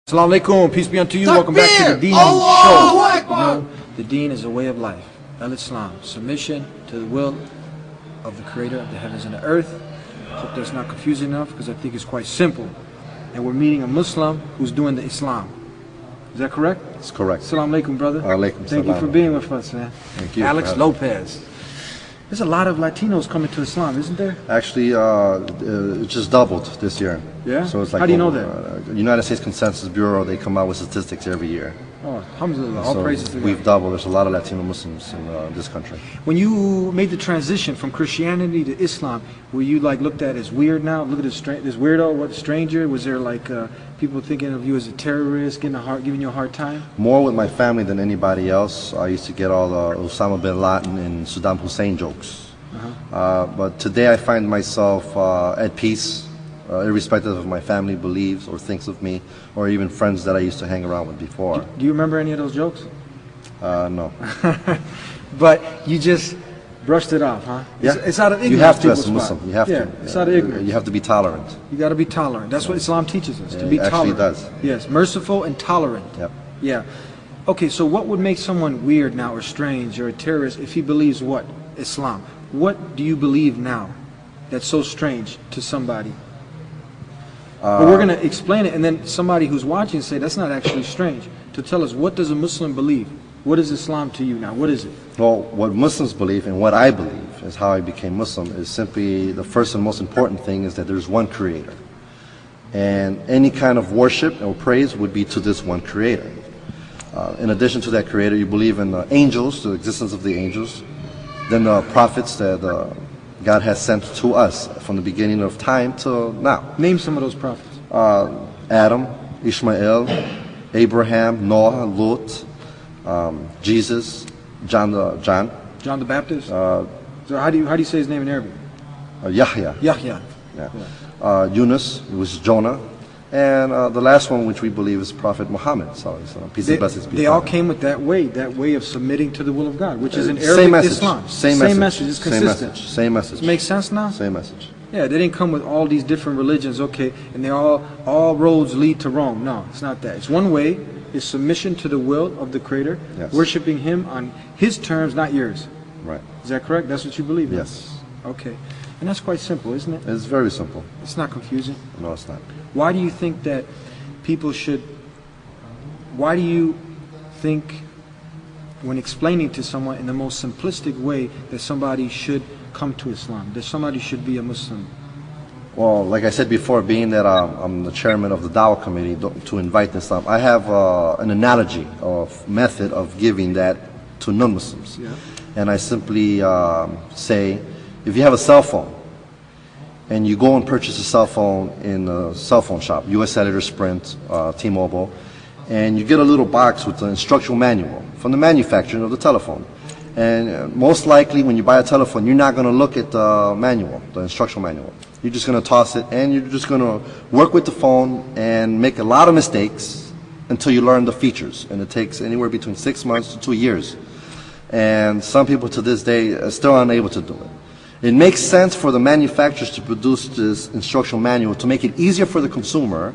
Assalamu alaikum, peace be unto you. Welcome back to the Deen Show. You know, the Deen is a way of life. Al-Islam, submission to the will of the Creator of the heavens and the earth. Hope that's not confusing enough because I think it's quite simple. And we're meeting a Muslim who's doing the Islam. Is that correct? It's correct. Assalamu alaikum, brother. Alaikum Thank you for being with us, man. Thank you. Alex Lopez. There's a lot of Latinos coming to Islam, isn't there? Actually, it just doubled this year. Yeah? So it's like How do you know that? United States Consensus Bureau, they come out with statistics every year. Oh, alhamdulillah. All So praises to we've God. doubled. There's a lot of Latino Muslims in this country. When you made the transition from Christianity to Islam, were you like looked at as weird now? Look at this weirdo, what stranger? Was there like people thinking of you as a terrorist, giving you a hard time? More with my family than anybody else. I used to get all the Osama bin Laden and Saddam Hussein jokes. But today I find myself at peace, irrespective of my family believes or thinks of me, or even friends that I used to hang around with before. Do you remember any of those jokes? No. But you just brushed it off, huh? Yeah. It's out of ignorance. You have to as a people Muslim. spot. You have to. Yeah, it's out of ignorance. You have to be tolerant. You got to be tolerant. That's what Islam teaches us, to Yeah, be it actually tolerant. does. Yes, merciful and tolerant. Yep. Yeah. Okay, so what would make someone weird now or strange or a terrorist if he believes what? Islam. What do you believe now that's so strange to somebody? But we're going to explain it, and then somebody who's watching say that's not actually strange. To tell us, what does a Muslim believe? What is Islam to you now? What is it? Well, what Muslims believe and what I believe is how I became Muslim is simply the first and most important thing is that there's one creator. And any kind of worship or praise would be to this one creator. In addition to that creator, you believe in the angels, the existence of the angels, then the prophets that God has sent to us from the beginning of time to now. Name some of those prophets. Adam, Ishmael, Abraham, Noah, Lot, Jesus, John John the Baptist. So how do you say his name in Arabic? Yahya, Yahya. Yunus, it was Jonah, and the last one, which we believe is Prophet Muhammad. So peace and blessings be They upon all him. came with that way of submitting to the will of God, which is in Same Arabic message. Islam. Same message. It's Same consistent. message. Same message. Does it make sense now? Same message. Yeah, they didn't come with all these different religions, okay, and they all roads lead to Rome. No, it's not that. It's one way. It's submission to the will of the Creator, Yes. worshiping Him on His terms, not yours. Right. Is that correct? That's what you believe in? Yes. Okay. And that's quite simple, isn't it? It's very simple. It's not confusing. No, it's not. Why do you think that people should, why do you think when explaining to someone in the most simplistic way that somebody should come to Islam, that somebody should be a Muslim? Well, like I said before, being that I'm the chairman of the Dawah committee to invite Islam, I have an analogy of method of giving that to non-Muslims. Yeah. And I simply say, if you have a cell phone and you go and purchase a cell phone in a cell phone shop, US Cellular, Sprint, T-Mobile, and you get a little box with the instructional manual from the manufacturer of the telephone. And most likely when you buy a telephone, you're not going to look at the manual, the instructional manual. You're just going to toss it and you're just going to work with the phone and make a lot of mistakes until you learn the features. And it takes anywhere between 6 months to 2 years. And some people to this day are still unable to do it. It makes sense for the manufacturers to produce this instructional manual to make it easier for the consumer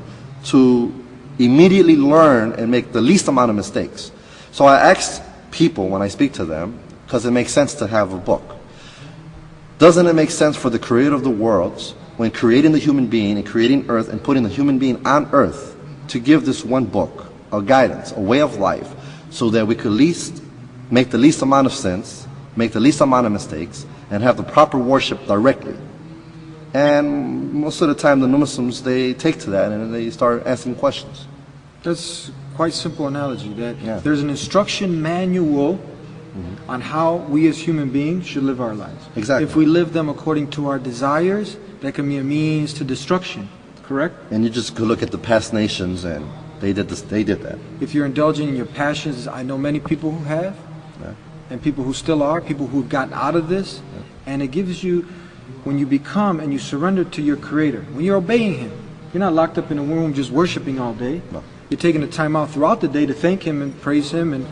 to immediately learn and make the least amount of mistakes. So I ask people when I speak to them, because it makes sense to have a book. Doesn't it make sense for the creator of the worlds, when creating the human being and creating earth and putting the human being on earth, to give this one book, a guidance, a way of life, so that we could make the least amount of sins, make the least amount of mistakes, and have the proper worship directly? And most of the time the non-Muslims, they take to that and they start asking questions. That's quite simple analogy, that Yeah. there's an instruction manual on how we as human beings should live our lives. Exactly. If we live them according to our desires, that can be a means to destruction, correct? And you just go look at the past nations and they did that. If you're indulging in your passions, I know many people who have, and people who still are, people who've gotten out of this, and it gives you, when you become and you surrender to your Creator, when you're obeying Him, you're not locked up in a room just worshiping all day. No. You're taking the time out throughout the day to thank Him and praise Him and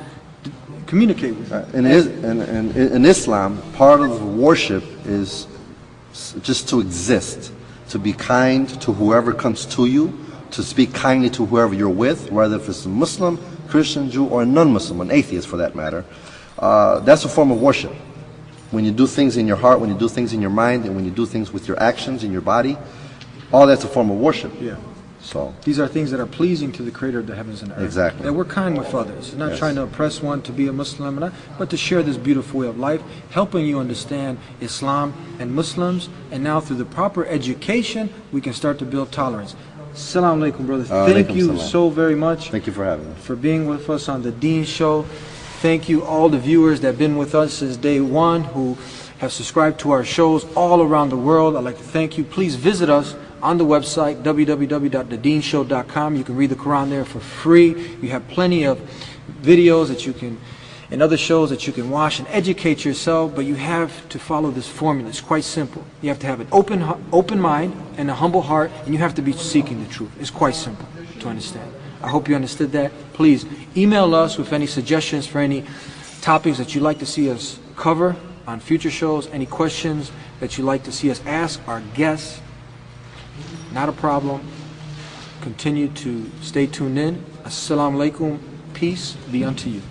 communicate with Him. In Islam, part of worship is just to exist, to be kind to whoever comes to you, to speak kindly to whoever you're with, whether if it's a Muslim, Christian, Jew, or a non-Muslim, an atheist for that matter. That's a form of worship. When you do things in your heart, when you do things in your mind, and when you do things with your actions in your body, all that's a form of worship. Yeah. So These are things that are pleasing to the Creator of the heavens and earth. Exactly. That we're kind with others, not Yes. trying to oppress one to be a Muslim, but to share this beautiful way of life, helping you understand Islam and Muslims, and now through the proper education, we can start to build tolerance. Assalamu alaikum, brother. Thank Alaikum you salam. so very much thank you for having me. for being with us on the Deen Show. Thank you all the viewers that have been with us since day one, who have subscribed to our shows all around the world. I'd like to thank you. Please visit us on the website, www.TheDeenShow.com. You can read the Quran there for free. You have plenty of videos that you can, and other shows that you can watch and educate yourself, but you have to follow this formula. It's quite simple. You have to have an open mind and a humble heart, and you have to be seeking the truth. It's quite simple to understand. I hope you understood that. Please email us with any suggestions for any topics that you'd like to see us cover on future shows, any questions that you'd like to see us ask our guests. Not a problem. Continue to stay tuned in. Assalamu alaikum. Peace be unto you.